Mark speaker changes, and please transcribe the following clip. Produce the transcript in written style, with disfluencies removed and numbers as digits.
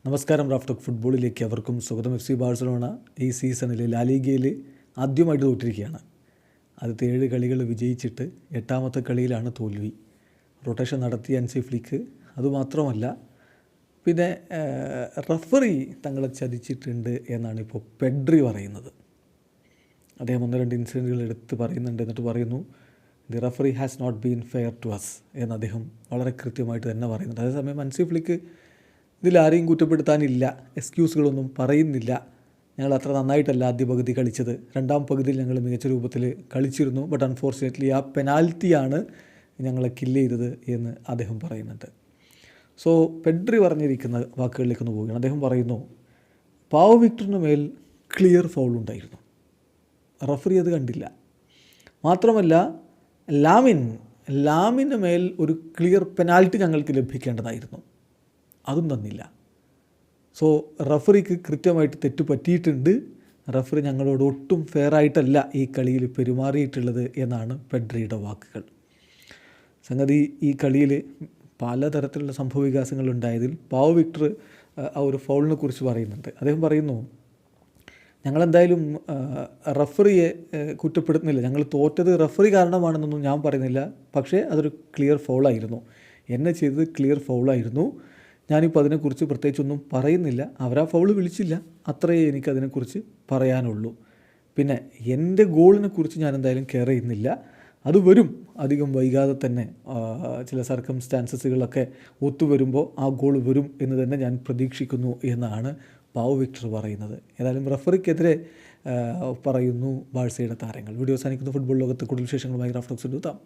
Speaker 1: നമസ്കാരം. റാഫ്റ്റോക്ക് ഫുട്ബോളിലേക്ക് അവർക്കും സ്വാഗതം. FC ബാഴ്സലോണ ഈ സീസണിൽ ലാലിഗയിൽ ആദ്യമായിട്ട് തോറ്റിരിക്കുകയാണ്. ആദ്യത്തെ 7 കളികൾ വിജയിച്ചിട്ട് 8ാമത്തെ കളിയിലാണ് തോൽവി. റൊട്ടേഷൻ നടത്തിയ ഹൻസി ഫ്ലിക്ക്. അതുമാത്രമല്ല, പിന്നെ റഫറി തങ്ങളെ ചതിച്ചിട്ടുണ്ട് എന്നാണ് ഇപ്പോൾ പെഡ്രി പറയുന്നത്. അദ്ദേഹം 1-2 ഇൻസിഡൻറ്റുകൾ എടുത്ത് പറയുന്നുണ്ട്. എന്നിട്ട് പറയുന്നു, the referee has not been fair to us എന്ന് അദ്ദേഹം വളരെ കൃത്യമായിട്ട് തന്നെ പറയുന്നുണ്ട്. അതേസമയം ഹൻസി ഫ്ലിക്ക് ഇതിലാരെയും കുറ്റപ്പെടുത്താനില്ല, എക്സ്ക്യൂസുകളൊന്നും പറയുന്നില്ല. ഞങ്ങൾ അത്ര നന്നായിട്ടല്ല ആദ്യ പകുതി കളിച്ചത്, 2ാം പകുതിയിൽ ഞങ്ങൾ മികച്ച രൂപത്തിൽ കളിച്ചിരുന്നു, ബട്ട് അൺഫോർച്ചുനേറ്റ്ലി ആ പെനാൽറ്റിയാണ് ഞങ്ങളെ കില്ല് ചെയ്തത് എന്ന് അദ്ദേഹം പറയുന്നുണ്ട്. സോ പെഡ്രി പറഞ്ഞിരിക്കുന്ന വാക്കുകളിലേക്കൊന്ന് പോവുകയാണ്. അദ്ദേഹം പറയുന്നു, പാവോ വിക്ടറിന് മേൽ ക്ലിയർ ഫൗൾ ഉണ്ടായിരുന്നു, റഫറി അത് കണ്ടില്ല. മാത്രമല്ല ലാമിന് മേൽ ഒരു ക്ലിയർ പെനാൽറ്റി ഞങ്ങൾക്ക് ലഭിക്കേണ്ടതായിരുന്നു, അതും തന്നില്ല. സോ റഫറിക്ക് കൃത്യമായിട്ട് തെറ്റ് പറ്റിയിട്ടുണ്ട്. റഫറി ഞങ്ങളോട് ഒട്ടും ഫെയറായിട്ടല്ല ഈ കളിയിൽ പെരുമാറിയിട്ടുള്ളത് എന്നാണ് പെഡ്രിയുടെ വാക്കുകൾ. സംഗതി ഈ കളിയിൽ പലതരത്തിലുള്ള സംഭവവികാസങ്ങളുണ്ടായതിൽ പാവോ വിക്ടർ ആ ഒരു ഫൗളിനെ കുറിച്ച് പറയുന്നുണ്ട്. അദ്ദേഹം പറയുന്നു, ഞങ്ങളെന്തായാലും റഫറിയെ കുറ്റപ്പെടുത്തുന്നില്ല, ഞങ്ങൾ തോറ്റത് റഫറി കാരണമാണെന്നൊന്നും ഞാൻ പറയുന്നില്ല, പക്ഷേ അതൊരു ക്ലിയർ ഫൗളായിരുന്നു, എന്നെ ചെയ്തത് ക്ലിയർ ഫൗളായിരുന്നു. ഞാനിപ്പോൾ അതിനെക്കുറിച്ച് പ്രത്യേകിച്ചൊന്നും പറയുന്നില്ല, അവരാ ഫൗള് വിളിച്ചില്ല, അത്രയേ എനിക്കതിനെക്കുറിച്ച് പറയാനുള്ളൂ. പിന്നെ എൻ്റെ ഗോളിനെക്കുറിച്ച് ഞാൻ എന്തായാലും കെയർ ചെയ്യുന്നില്ല, അത് വരും, അധികം വൈകാതെ തന്നെ ചില സർക്കംസ്റ്റാൻസസുകളൊക്കെ ഒത്തുവരുമ്പോൾ ആ ഗോൾ വരും എന്ന് തന്നെ ഞാൻ പ്രതീക്ഷിക്കുന്നു എന്നാണ് പാവോ വിക്ടർ പറയുന്നത്. ഏതായാലും റഫറിക്കെതിരെ പറയുന്നു ബാഴ്സയുടെ താരങ്ങൾ. വീഡിയോ അവസാനിക്കുന്ന ഫുട്ബോൾ ലോകത്ത് കൂടുതൽ വിശേഷങ്ങളുമായി റാഫ്റ്റോക്സ് എത്താം.